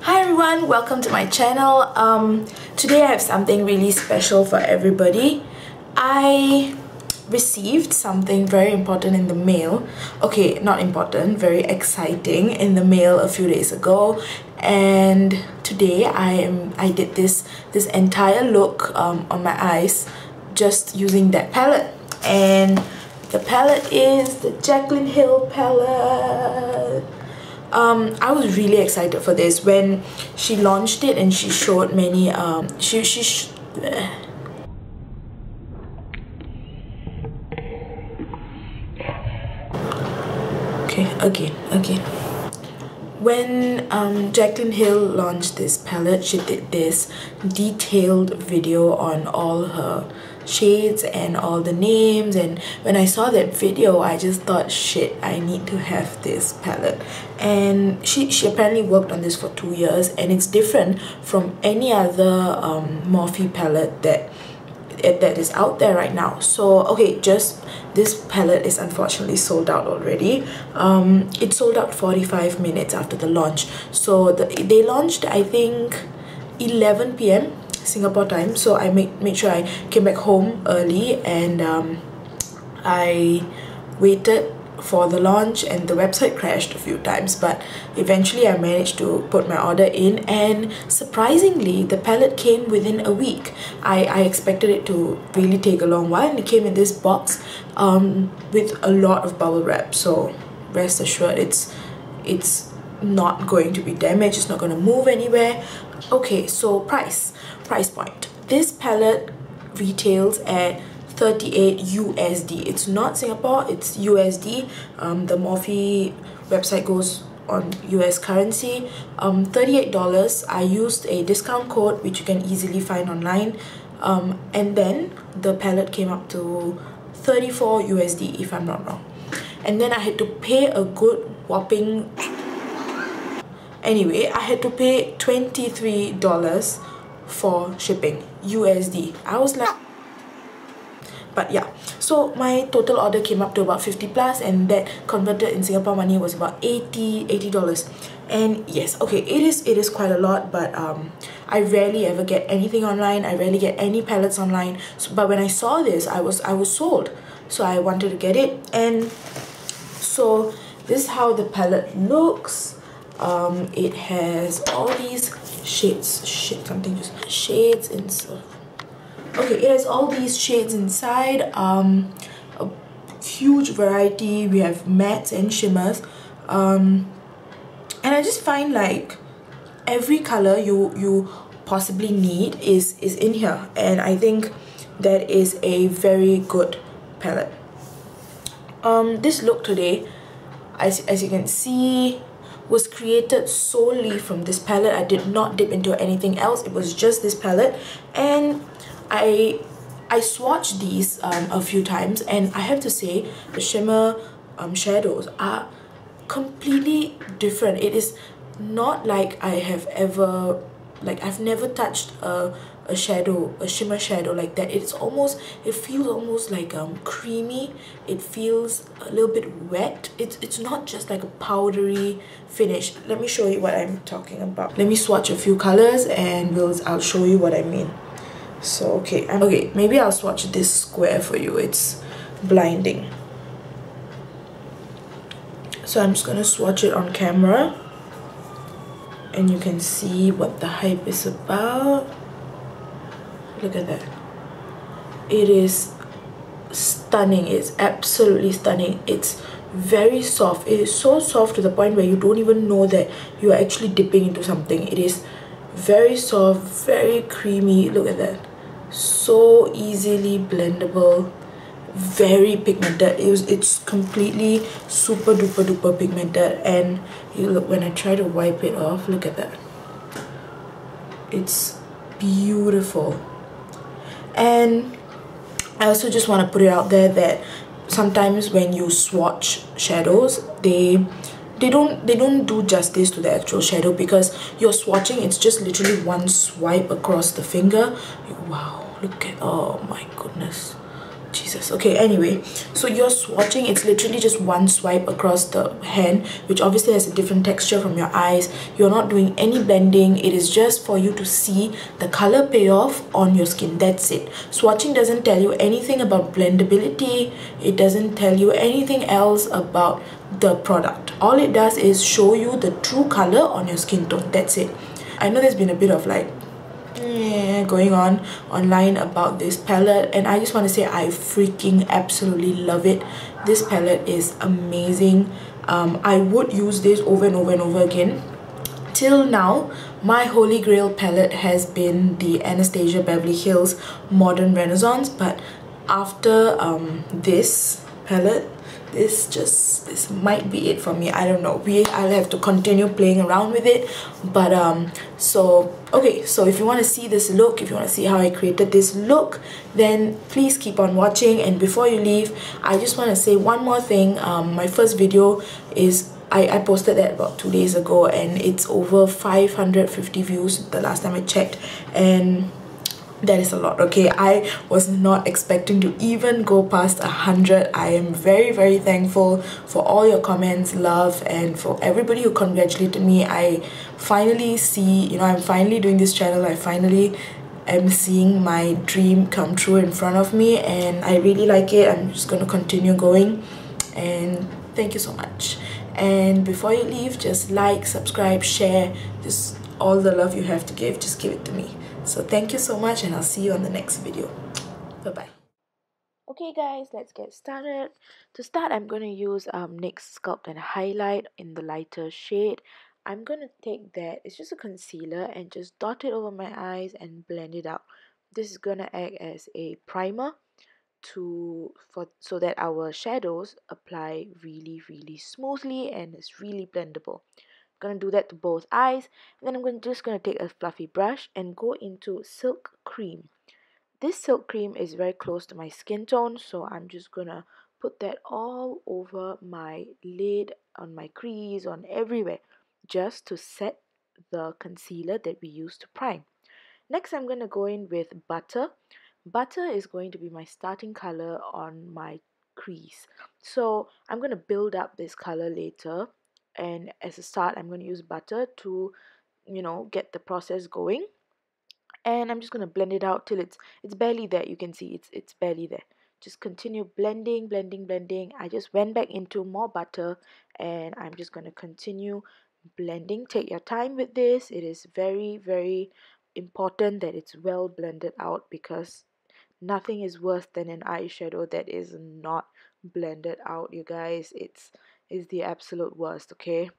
Hi everyone, welcome to my channel. Today I have something really special for everybody. I received something very important in the mail. Okay, not important, very exciting in the mail a few days ago. And today I did this entire look on my eyes just using that palette. And the palette is the Jaclyn Hill palette. I was really excited for this when she launched it and she showed many okay. When Jaclyn Hill launched this palette, she did this detailed video on all her shades and all the names, and when I saw that video I just thought, shit, I need to have this palette. And she apparently worked on this for 2 years, and it's different from any other Morphe palette that is out there right now. So okay, just this palette is unfortunately sold out already. It sold out 45 minutes after the launch. So they launched, I think, 11 p.m. Singapore time. So I made sure I came back home early, and I waited for the launch, and the website crashed a few times, but eventually I managed to put my order in, and surprisingly the palette came within a week. I expected it to really take a long while, and it came in this box with a lot of bubble wrap, so rest assured it's not going to be damaged, it's not going to move anywhere. Okay, so price point. This palette retails at 38 USD. It's not Singapore, it's USD. The Morphe website goes on US currency. $38. I used a discount code which you can easily find online, and then the palette came up to 34 USD if I'm not wrong. And then I had to pay a good whopping, anyway, I had to pay $23 for shipping USD. I was like, but yeah, so my total order came up to about 50 plus, and that converted in Singapore money was about $80. And yes, okay, it is quite a lot, but I rarely ever get anything online. I rarely get any palettes online. So, but when I saw this, I was sold, so I wanted to get it. And so this is how the palette looks. It has all these shades. Shades and stuff. Okay, it has all these shades inside, a huge variety. We have mattes and shimmers, and I just find like every color you possibly need is in here, and I think that is a very good palette. This look today, as you can see, was created solely from this palette. I did not dip into anything else. It was just this palette, and I swatched these a few times, and I have to say the shimmer shadows are completely different. It is not like I have ever, like I've never touched a shimmer shadow like that. It feels almost like creamy. It feels a little bit wet. It's not just like a powdery finish. Let me show you what I'm talking about. Let me swatch a few colors and I'll show you what I mean. So okay, maybe I'll swatch this square for you. It's blinding, so I'm just gonna swatch it on camera, and you can see what the hype is about. Look at that. It is stunning. It's absolutely stunning. It's very soft. It is so soft to the point where you don't even know that you are actually dipping into something. It is very soft, very creamy. Look at that. So easily blendable, very pigmented. It's completely super duper pigmented, and you look, when I try to wipe it off, look at that. It's beautiful. And I also just want to put it out there that sometimes when you swatch shadows, they don't do justice to the actual shadow, because you're swatching, it's just literally one swipe across the finger. Wow, look at, oh my goodness, Jesus. Okay, anyway, so you're swatching. It's literally just one swipe across the hand, which obviously has a different texture from your eyes. You're not doing any blending. It is just for you to see the color payoff on your skin. That's it. Swatching doesn't tell you anything about blendability. It doesn't tell you anything else about the product. All it does is show you the true color on your skin tone. That's it. I know there's been a bit of like going on online about this palette, and I just want to say I freaking absolutely love it. This palette is amazing. I would use this over and over and over again. Till now, my holy grail palette has been the Anastasia Beverly Hills Modern Renaissance, but after this palette, this might be it for me. I don't know. I'll have to continue playing around with it, but so okay, so if you want to see this look, if you want to see how I created this look, then please keep on watching. And before you leave, I just want to say one more thing. My first video is I posted that about 2 days ago, and it's over 550 views the last time I checked, and that is a lot. Okay, I was not expecting to even go past 100. I am very, very thankful for all your comments, love, and for everybody who congratulated me. I finally see, you know, I'm finally doing this channel. I finally am seeing my dream come true in front of me, and I really like it. I'm just going to continue going, and thank you so much. And before you leave, just like, subscribe, share, just all the love you have to give, just give it to me. So thank you so much, and I'll see you on the next video. Bye bye. Okay guys, let's get started. To start, I'm going to use NYX Sculpt and Highlight in the lighter shade. I'm going to take that, it's just a concealer, and just dot it over my eyes and blend it out. This is going to act as a primer so that our shadows apply really smoothly and it's really blendable. I'm going to do that to both eyes, and then I'm just going to take a fluffy brush and go into Silk Cream. This Silk Cream is very close to my skin tone, so I'm just going to put that all over my lid, on my crease, on everywhere, just to set the concealer that we use to prime. Next, I'm going to go in with Butter. Butter is going to be my starting color on my crease. So I'm going to build up this color later, and as a start, I'm going to use Butter to, you know, get the process going. And I'm just going to blend it out till it's barely there. You can see it's barely there. Just continue blending. I just went back into more butter, and I'm just going to continue blending. Take your time with this. It is very important that it's well blended out, because nothing is worse than an eyeshadow that is not blended out, you guys. It's the absolute worst. Okay,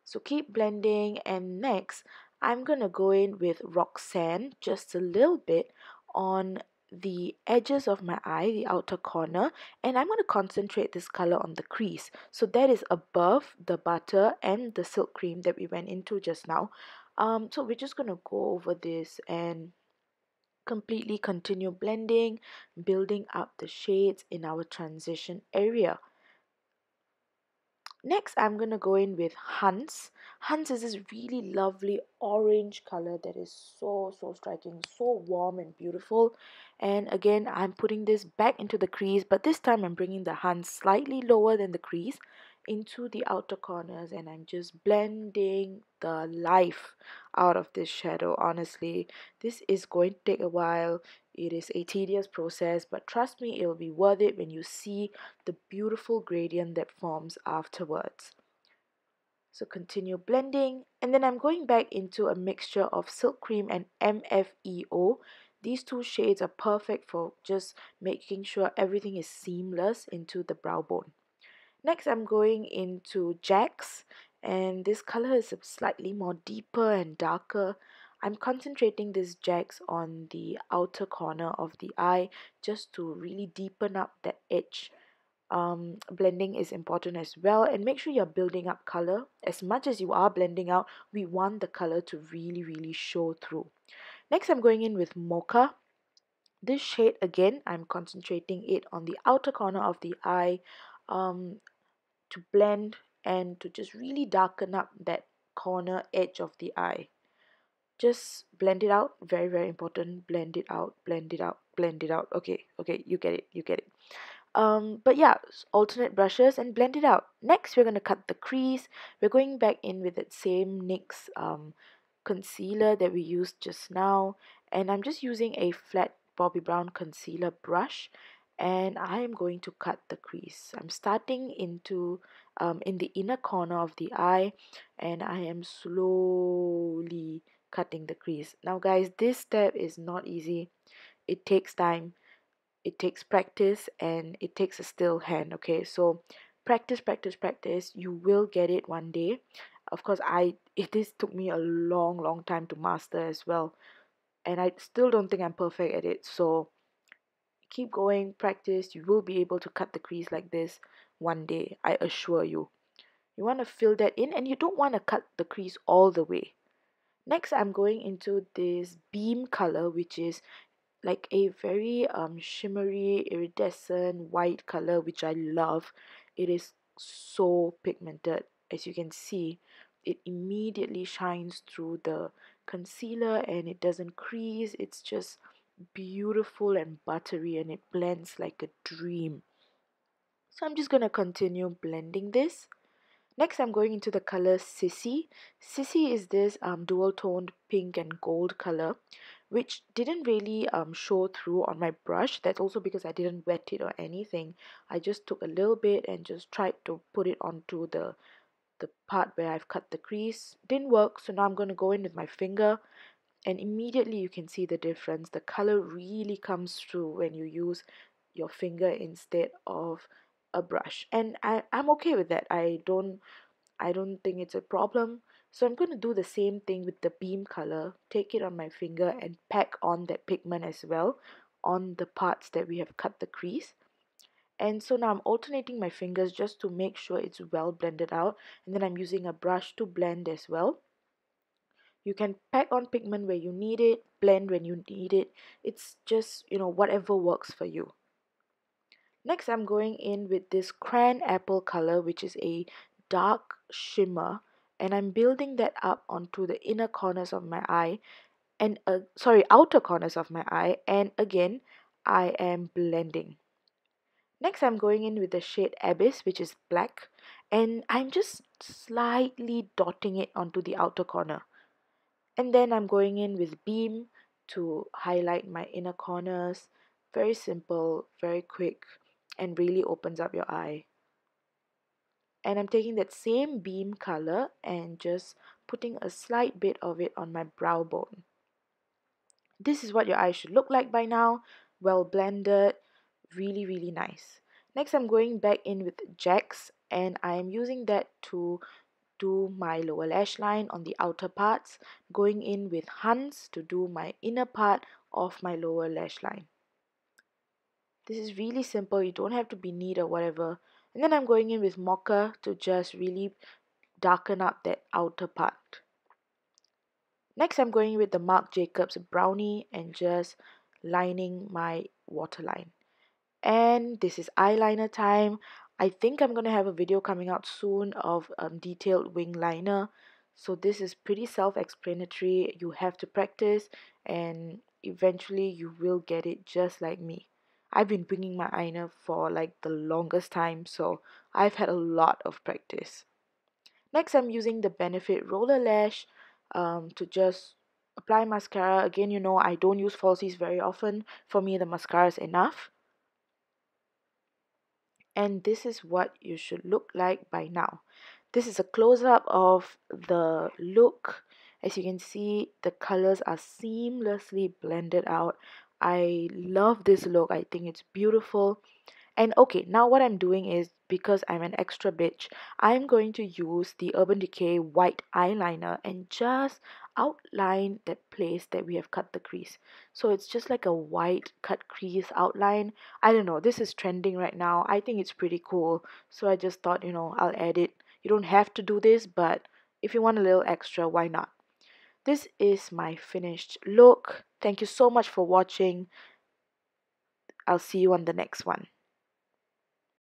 so keep blending. And next, I'm gonna go in with Roxanne just a little bit on the edges of my eye, the outer corner, and I'm going to concentrate this color on the crease. So that is above the butter and the Silk Cream that we went into just now. So we're just going to go over this and completely continue blending, building up the shades in our transition area. Next, I'm going to go in with Hans. Hans is this really lovely orange color that is so striking, so warm and beautiful. And again, I'm putting this back into the crease, but this time I'm bringing the Hans slightly lower than the crease into the outer corners, and I'm just blending the life out of this shadow. Honestly, this is going to take a while. It is a tedious process, but trust me, it will be worth it when you see the beautiful gradient that forms afterwards. So continue blending, and then I'm going back into a mixture of Silk Cream and MFEO. These two shades are perfect for just making sure everything is seamless into the brow bone. Next, I'm going into Jax, and this color is slightly more deeper and darker. I'm concentrating this Jax on the outer corner of the eye just to really deepen up that edge. Blending is important as well, and make sure you're building up color. As much as you are blending out, we want the color to really show through. Next, I'm going in with Mocha. This shade, again, I'm concentrating it on the outer corner of the eye, to blend and to just really darken up that corner edge of the eye. Just blend it out. Very important. Blend it out. blend it out. Okay, you get it. But yeah, alternate brushes and blend it out. Next, we're going to cut the crease. We're going back in with that same NYX concealer that we used just now, and I'm just using a flat Bobbi Brown concealer brush, and I am going to cut the crease. I'm starting in the inner corner of the eye, and I am slowly cutting the crease. Now guys, this step is not easy. It takes time, it takes practice, and it takes a still hand. Okay, so practice, you will get it one day. Of course, this took me a long time to master as well, and I still don't think I'm perfect at it. So keep going, practice. You will be able to cut the crease like this one day, I assure you. You want to fill that in, and you don't want to cut the crease all the way. Next, I'm going into this beam color, which is like a very shimmery, iridescent white color, which I love. It is so pigmented. As you can see, it immediately shines through the concealer and it doesn't crease. It's just beautiful and buttery, and it blends like a dream. So I'm just going to continue blending this. Next, I'm going into the color Sissy. Sissy is this dual toned pink and gold color, which didn't really show through on my brush. That's also because I didn't wet it or anything. I just took a little bit and just tried to put it onto the part where I've cut the crease. Didn't work, so now I'm going to go in with my finger, and immediately you can see the difference. The color really comes through when you use your finger instead of a brush, and I'm okay with that. I don't think it's a problem. So I'm going to do the same thing with the beam color. Take it on my finger and pack on that pigment as well on the parts that we have cut the crease. And so now I'm alternating my fingers just to make sure it's well blended out, and then I'm using a brush to blend as well. You can pack on pigment where you need it, blend when you need it. It's just, whatever works for you. Next, I'm going in with this cran apple color, which is a dark shimmer, and I'm building that up onto the inner corners of my eye, and outer corners of my eye, and again, I am blending. Next, I'm going in with the shade Abyss, which is black, and I'm just slightly dotting it onto the outer corner. And then I'm going in with Beam to highlight my inner corners. Very simple, very quick, and really opens up your eye. And I'm taking that same Beam color and just putting a slight bit of it on my brow bone. This is what your eye should look like by now. Well blended, really nice. Next, I'm going back in with Jax, and I'm using that to do my lower lash line on the outer parts, going in with Hans to do my inner part of my lower lash line. This is really simple, you don't have to be neat or whatever. And then I'm going in with Mocha to just really darken up that outer part. Next, I'm going with the Marc Jacobs Brownie and just lining my waterline. And this is eyeliner time. I think I'm going to have a video coming out soon of detailed wing liner. So this is pretty self-explanatory. You have to practice and eventually you will get it just like me. I've been winging my eyeliner for like the longest time, so I've had a lot of practice. Next, I'm using the Benefit Roller Lash to just apply mascara. Again, I don't use falsies very often. For me, the mascara is enough. And this is what you should look like by now. This is a close-up of the look. As you can see, the colors are seamlessly blended out. I love this look. I think it's beautiful. And okay, now what I'm doing is, because I'm an extra bitch, I'm going to use the Urban Decay white eyeliner and just outline that place that we have cut the crease. So it's just like a white cut crease outline. I don't know, this is trending right now. I think it's pretty cool. So I just thought, I'll add it. You don't have to do this, but if you want a little extra, why not? This is my finished look. Thank you so much for watching. I'll see you on the next one.